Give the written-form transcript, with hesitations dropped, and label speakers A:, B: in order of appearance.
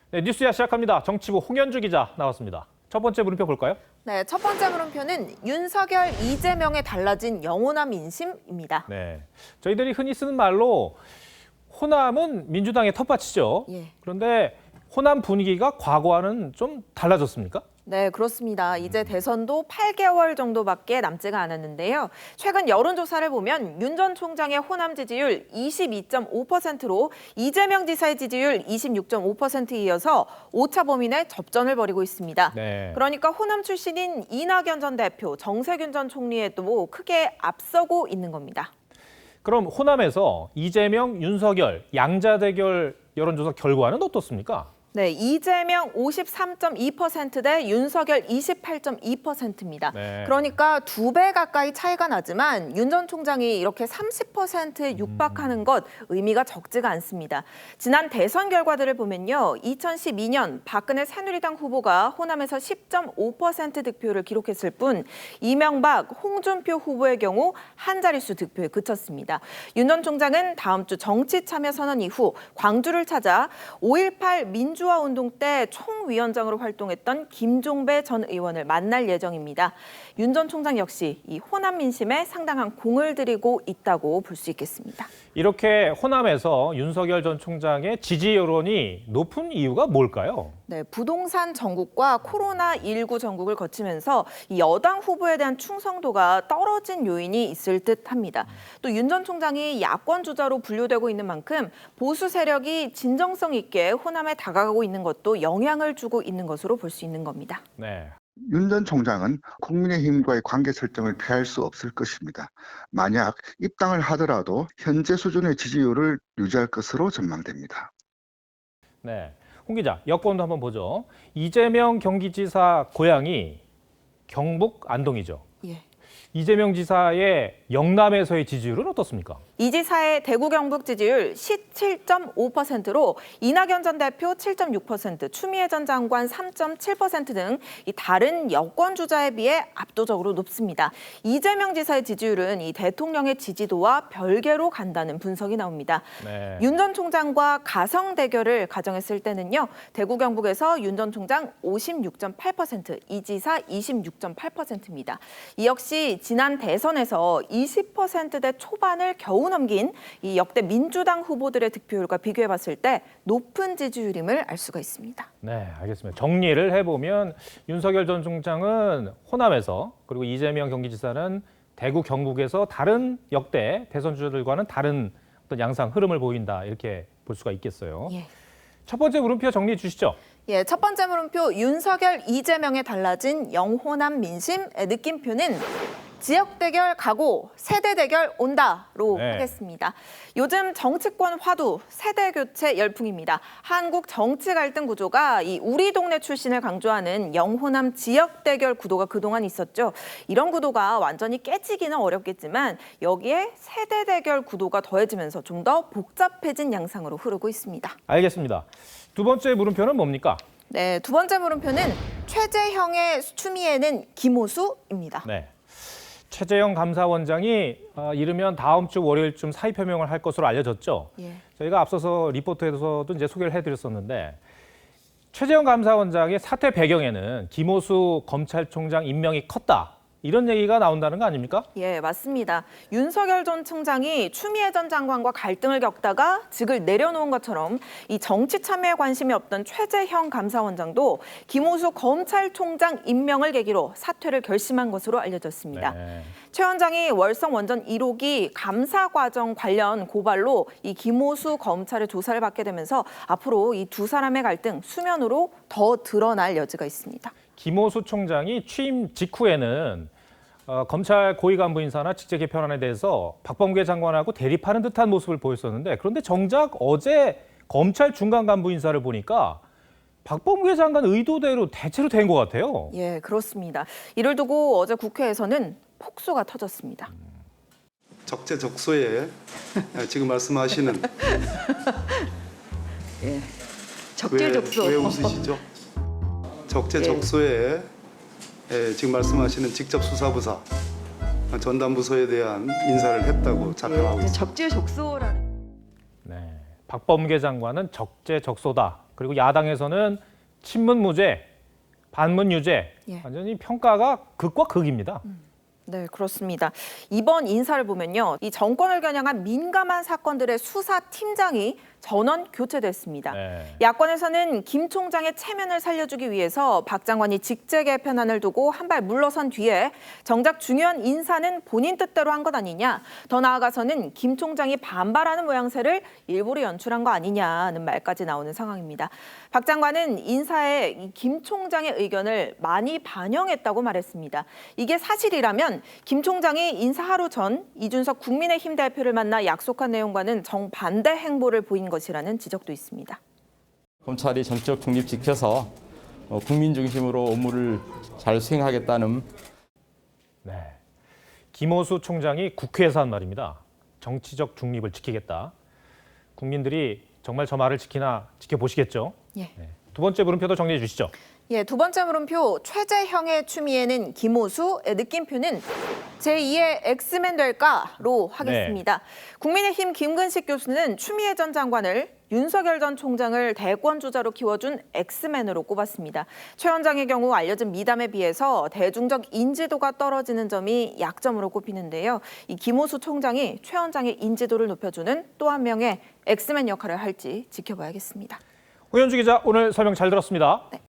A: 네, 뉴스야 시작합니다. 정치부 홍현주 기자 나왔습니다. 첫 번째 물음표 볼까요?
B: 네, 첫 번째 물음표는 윤석열, 이재명에 달라진 영호남 민심입니다.
A: 네, 저희들이 흔히 쓰는 말로 호남은 민주당의 텃밭이죠.
B: 예.
A: 그런데 호남 분위기가 과거와는 좀 달라졌습니까?
B: 네, 그렇습니다. 이제 대선도 8개월 정도밖에 남지가 않았는데요. 최근 여론조사를 보면 윤 전 총장의 호남 지지율 22.5%로 이재명 지사의 지지율 26.5%에 이어서 오차 범위 내 접전을 벌이고 있습니다.
A: 네.
B: 그러니까 호남 출신인 이낙연 전 대표, 정세균 전 총리에도 크게 앞서고 있는 겁니다.
A: 그럼 호남에서 이재명, 윤석열, 양자 대결 여론조사 결과는 어떻습니까?
B: 네, 이재명 53.2% 대 윤석열 28.2%입니다.
A: 네.
B: 그러니까 2배 가까이 차이가 나지만 윤 전 총장이 이렇게 30%에 육박하는 것 의미가 적지가 않습니다. 지난 대선 결과들을 보면요. 2012년 박근혜 새누리당 후보가 호남에서 10.5% 득표를 기록했을 뿐 이명박, 홍준표 후보의 경우 한 자릿수 득표에 그쳤습니다. 윤 전 총장은 다음 주 정치 참여 선언 이후 광주를 찾아 5.18 민주화 운동 때 총위원장으로 활동했던 김종배 전 의원을 만날 예정입니다. 윤 전 총장 역시 이 호남 민심에 상당한 공을 들이고 있다고 볼 수 있겠습니다.
A: 이렇게 호남에서 윤석열 전 총장의 지지 여론이 높은 이유가 뭘까요?
B: 네, 부동산 전국과 코로나19 전국을 거치면서 이 여당 후보에 대한 충성도가 떨어진 요인이 있을 듯합니다. 또 윤 전 총장이 야권 주자로 분류되고 있는 만큼 보수 세력이 진정성 있게 호남에 다가가고 있는 것도 영향을 주고 있는 것으로 볼 수 있는 겁니다.
A: 네.
C: 윤 전 총장은 국민의힘과의 관계 설정을 피할 수 없을 것입니다. 만약 입당을 하더라도 현재 수준의 지지율을 유지할 것으로 전망됩니다.
A: 네. 홍 기자, 여권도 한번 보죠. 이재명 경기지사 고향이 경북 안동이죠.
B: 예.
A: 이재명 지사의 영남에서의 지지율은 어떻습니까?
B: 이 지사의 대구 경북 지지율 17.5%로 이낙연 전 대표 7.6%, 추미애 전 장관 3.7% 등 이 다른 여권 주자에 비해 압도적으로 높습니다. 이재명 지사의 지지율은 이 대통령의 지지도와 별개로 간다는 분석이 나옵니다.
A: 네.
B: 윤 전 총장과 가성 대결을 가정했을 때는요. 대구 경북에서 윤 전 총장 56.8%, 이 지사 26.8%입니다. 이 역시 지난 대선에서 20%대 초반을 겨우 넘긴 이 역대 민주당 후보들의 득표율과 비교해봤을 때 높은 지지율임을 알 수가 있습니다.
A: 네, 알겠습니다. 정리를 해보면 윤석열 전 총장은 호남에서 그리고 이재명 경기지사는 대구 경북에서 다른 역대 대선 주자들과는 다른 어떤 양상 흐름을 보인다 이렇게 볼 수가 있겠어요.
B: 예.
A: 첫 번째 물음표 정리해 주시죠.
B: 예, 첫 번째 물음표 윤석열, 이재명에 달라진 영호남 민심의 느낌표는 지역 대결 가고 세대 대결 온다로
A: 네.
B: 하겠습니다. 요즘 정치권 화두 세대 교체 열풍입니다. 한국 정치 갈등 구조가 이 우리 동네 출신을 강조하는 영호남 지역 대결 구도가 그동안 있었죠. 이런 구도가 완전히 깨지기는 어렵겠지만 여기에 세대 대결 구도가 더해지면서 좀 더 복잡해진 양상으로 흐르고 있습니다.
A: 알겠습니다. 두 번째 물음표는 뭡니까?
B: 네, 두 번째 물음표는 최재형의 추미애는 김호수입니다.
A: 네. 최재형 감사원장이 이르면 다음 주 월요일쯤 사의 표명을 할 것으로 알려졌죠.
B: 예.
A: 저희가 앞서서 리포트에서도 이제 소개를 해드렸었는데 최재형 감사원장의 사퇴 배경에는 김호수 검찰총장 임명이 컸다. 이런 얘기가 나온다는 거 아닙니까?
B: 예, 맞습니다. 윤석열 전 총장이 추미애 전 장관과 갈등을 겪다가 직을 내려놓은 것처럼 이 정치 참여에 관심이 없던 최재형 감사원장도 김호수 검찰총장 임명을 계기로 사퇴를 결심한 것으로 알려졌습니다.
A: 네.
B: 최 원장이 월성 원전 1호기 감사 과정 관련 고발로 이 김호수 검찰의 조사를 받게 되면서 앞으로 이 두 사람의 갈등 수면으로 더 드러날 여지가 있습니다.
A: 김호수 총장이 취임 직후에는 검찰 고위 간부 인사나 직제 개편안에 대해서 박범계 장관하고 대립하는 듯한 모습을 보였었는데 그런데 정작 어제 검찰 중간 간부 인사를 보니까 박범계 장관 의도대로 대체로 된 것 같아요.
B: 예, 그렇습니다. 이를 두고 어제 국회에서는 폭소가 터졌습니다.
D: 적재적소에 지금 말씀하시는
E: 예, 적재적소.
D: 왜 웃으시죠? 적재적소에 지금 말씀하시는 직접 수사부사 전담부서에 대한 인사를 했다고 자평하고 있습니다.
E: 적재적소라는.
A: 네. 박범계 장관은 적재적소다. 그리고 야당에서는 친문무죄, 반문유죄.
B: 예.
A: 완전히 평가가 극과 극입니다.
B: 네, 그렇습니다. 이번 인사를 보면요. 이 정권을 겨냥한 민감한 사건들의 수사팀장이 전원 교체됐습니다.
A: 네.
B: 야권에서는 김 총장의 체면을 살려주기 위해서 박 장관이 직제 개편안을 두고 한 발 물러선 뒤에 정작 중요한 인사는 본인 뜻대로 한 것 아니냐. 더 나아가서는 김 총장이 반발하는 모양새를 일부러 연출한 거 아니냐는 말까지 나오는 상황입니다. 박 장관은 인사에 이 김 총장의 의견을 많이 반영했다고 말했습니다. 이게 사실이라면 김 총장이 인사 하루 전 이준석 국민의힘 대표를 만나 약속한 내용과는 정반대 행보를 보인 것이라는 지적도 있습니다.
F: 검찰이 정치적 중립 지켜서 국민 중심으로 업무를 잘 수행하겠다는.
A: 네. 김호수 총장이 국회에서 한 말입니다. 정치적 중립을 지키겠다. 국민들이 정말 저 말을 지키나 지켜보시겠죠?
B: 예.
A: 네. 두 번째 물음표도 정리해 주시죠.
B: 예, 두 번째 물음표 최재형의 추미애는 김호수의 느낌표는 제2의 엑스맨 될까로 하겠습니다. 국민의힘 김근식 교수는 추미애 전 장관을 윤석열 전 총장을 대권 주자로 키워준 엑스맨으로 꼽았습니다. 최 원장의 경우 알려진 미담에 비해서 대중적 인지도가 떨어지는 점이 약점으로 꼽히는데요. 이 김호수 총장이 최 원장의 인지도를 높여주는 또 한 명의 엑스맨 역할을 할지 지켜봐야겠습니다.
A: 오현주 기자, 오늘 설명 잘 들었습니다.
B: 네.